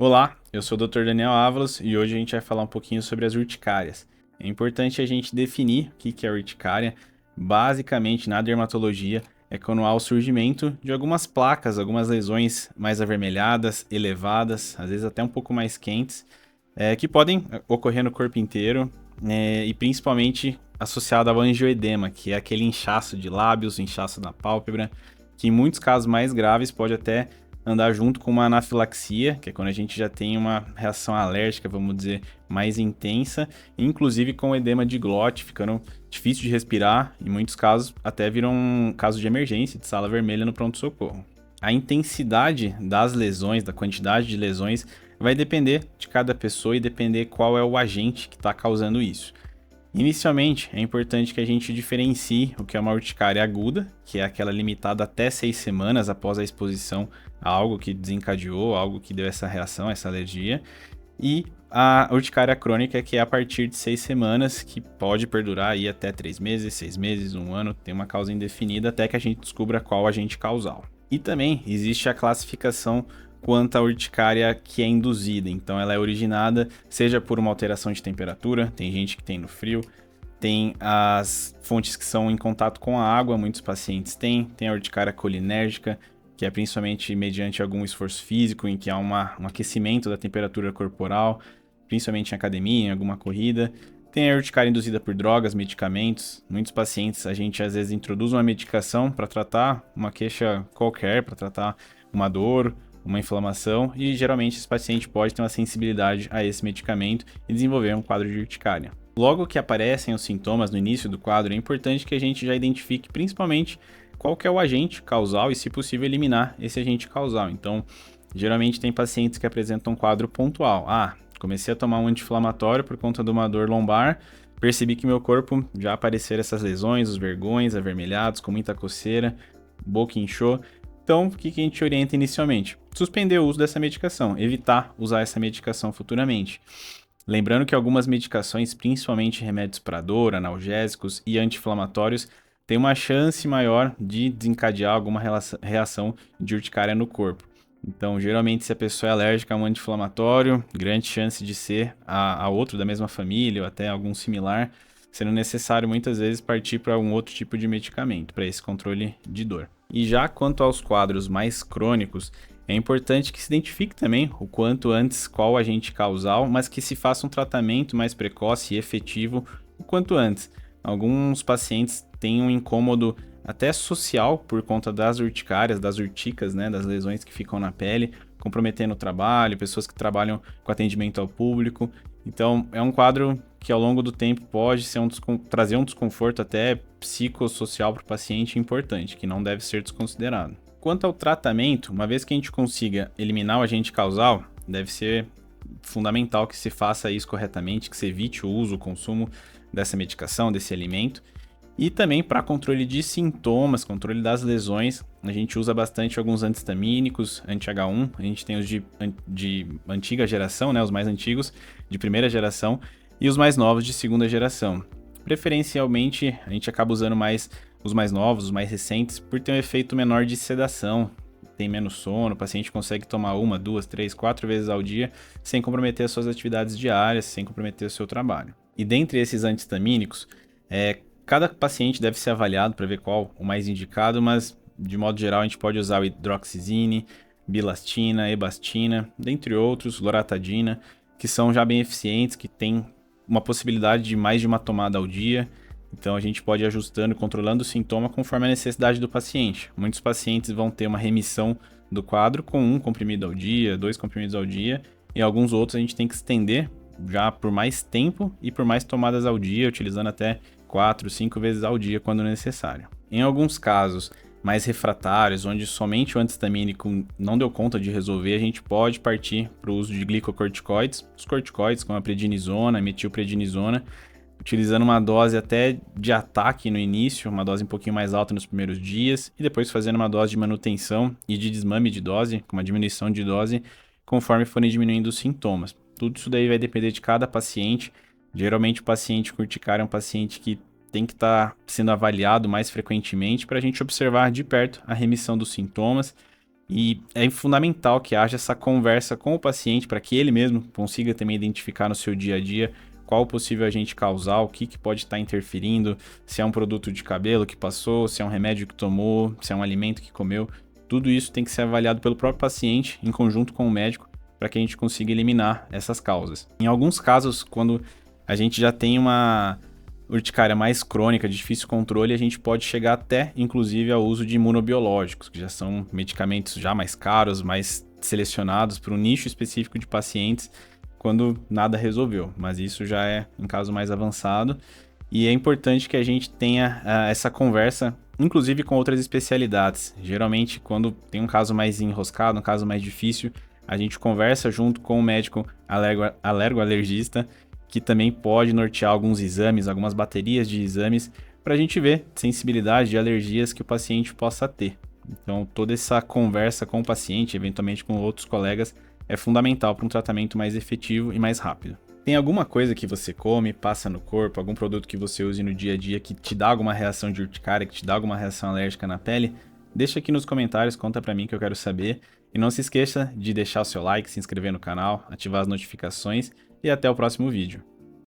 Olá, eu sou o Dr. Daniel Ávalos e hoje a gente vai falar um pouquinho sobre as urticárias. É importante a gente definir o que é urticária. Basicamente, na dermatologia, é quando há o surgimento de algumas placas, algumas lesões mais avermelhadas, elevadas, às vezes até um pouco mais quentes, que podem ocorrer no corpo inteiro, e principalmente associado ao angioedema, que é aquele inchaço de lábios, inchaço na pálpebra, que em muitos casos mais graves pode até andar junto com uma anafilaxia, que é quando a gente já tem uma reação alérgica, vamos dizer, mais intensa, inclusive com edema de glote, ficando difícil de respirar, em muitos casos até viram um caso de emergência, de sala vermelha no pronto-socorro. A intensidade das lesões, da quantidade de lesões, vai depender de cada pessoa e depender qual é o agente que está causando isso. Inicialmente, é importante que a gente diferencie o que é uma urticária aguda, que é aquela limitada até 6 semanas após a exposição a algo que desencadeou, algo que deu essa reação, essa alergia, e a urticária crônica, que é a partir de 6 semanas, que pode perdurar aí até 3 meses, 6 meses, um ano, tem uma causa indefinida até que a gente descubra qual agente causal. E também existe a classificação quanto à urticária que é induzida. Então ela é originada seja por uma alteração de temperatura, tem gente que tem no frio, tem as fontes que são em contato com a água, muitos pacientes têm, tem a urticária colinérgica, que é principalmente mediante algum esforço físico, em que há um aquecimento da temperatura corporal, principalmente em academia, em alguma corrida. Tem a urticária induzida por drogas, medicamentos. Muitos pacientes, a gente às vezes introduz uma medicação para tratar uma queixa qualquer, para tratar uma dor, uma inflamação, e geralmente esse paciente pode ter uma sensibilidade a esse medicamento e desenvolver um quadro de urticária. Logo que aparecem os sintomas no início do quadro, é importante que a gente já identifique principalmente qual que é o agente causal e, se possível, eliminar esse agente causal. Então, geralmente tem pacientes que apresentam um quadro pontual. Comecei a tomar um anti-inflamatório por conta de uma dor lombar, percebi que meu corpo já apareceram essas lesões, os vergões avermelhados, com muita coceira, boca inchou. Então, o que a gente orienta inicialmente? Suspender o uso dessa medicação, evitar usar essa medicação futuramente. Lembrando que algumas medicações, principalmente remédios para dor, analgésicos e anti-inflamatórios, têm uma chance maior de desencadear alguma reação de urticária no corpo. Então, geralmente, se a pessoa é alérgica a um anti-inflamatório, grande chance de ser a outro da mesma família ou até algum similar, sendo necessário muitas vezes partir para algum outro tipo de medicamento para esse controle de dor. E já quanto aos quadros mais crônicos, é importante que se identifique também o quanto antes qual agente causal, mas que se faça um tratamento mais precoce e efetivo o quanto antes. Alguns pacientes têm um incômodo até social por conta das urticárias, das urticas, né, das lesões que ficam na pele, comprometendo o trabalho, pessoas que trabalham com atendimento ao público. Então, é um quadro que ao longo do tempo pode ser trazer um desconforto até psicossocial para o paciente importante, que não deve ser desconsiderado. Quanto ao tratamento, uma vez que a gente consiga eliminar o agente causal, deve ser fundamental que se faça isso corretamente, que se evite o uso, o consumo dessa medicação, desse alimento. E também para controle de sintomas, controle das lesões, a gente usa bastante alguns antihistamínicos, anti-H1, a gente tem os de antiga geração, né, os mais antigos, de primeira geração, e os mais novos de segunda geração. Preferencialmente, a gente acaba usando mais os mais novos, os mais recentes, por ter um efeito menor de sedação, tem menos sono, o paciente consegue tomar 1, 2, 3, 4 vezes ao dia, sem comprometer as suas atividades diárias, sem comprometer o seu trabalho. E dentre esses antihistamínicos, cada paciente deve ser avaliado para ver qual o mais indicado, mas de modo geral a gente pode usar o hidroxizine, bilastina, ebastina, dentre outros, loratadina, que são já bem eficientes, que têm uma possibilidade de mais de uma tomada ao dia. Então a gente pode ir ajustando, controlando o sintoma conforme a necessidade do paciente. Muitos pacientes vão ter uma remissão do quadro com 1 comprimido ao dia, 2 comprimidos ao dia, e alguns outros a gente tem que estender já por mais tempo e por mais tomadas ao dia, utilizando até 4, 5 vezes ao dia quando necessário. Em alguns casos mais refratários, onde somente o antihistamínico não deu conta de resolver, a gente pode partir para o uso de glicocorticoides, os corticoides como a prednisona, a metilprednisona, utilizando uma dose até de ataque no início, uma dose um pouquinho mais alta nos primeiros dias, e depois fazendo uma dose de manutenção e de desmame de dose, com uma diminuição de dose, conforme forem diminuindo os sintomas. Tudo isso daí vai depender de cada paciente. Geralmente o paciente com urticária é um paciente que tem que estar sendo avaliado mais frequentemente para a gente observar de perto a remissão dos sintomas. E é fundamental que haja essa conversa com o paciente para que ele mesmo consiga também identificar no seu dia a dia qual o possível agente causal, o que pode estar interferindo, se é um produto de cabelo que passou, se é um remédio que tomou, se é um alimento que comeu. Tudo isso tem que ser avaliado pelo próprio paciente em conjunto com o médico para que a gente consiga eliminar essas causas. Em alguns casos, quando a gente já tem uma urticária mais crônica, de difícil controle, a gente pode chegar até, inclusive, ao uso de imunobiológicos, que já são medicamentos já mais caros, mais selecionados para um nicho específico de pacientes, quando nada resolveu. Mas isso já é em caso mais avançado. E é importante que a gente tenha essa conversa, inclusive com outras especialidades. Geralmente, quando tem um caso mais enroscado, um caso mais difícil, a gente conversa junto com o médico alergoalergista, que também pode nortear alguns exames, algumas baterias de exames, para a gente ver sensibilidade de alergias que o paciente possa ter. Então, toda essa conversa com o paciente, eventualmente com outros colegas, é fundamental para um tratamento mais efetivo e mais rápido. Tem alguma coisa que você come, passa no corpo, algum produto que você use no dia a dia que te dá alguma reação de urticária, que te dá alguma reação alérgica na pele? Deixa aqui nos comentários, conta pra mim que eu quero saber. E não se esqueça de deixar o seu like, se inscrever no canal, ativar as notificações e até o próximo vídeo.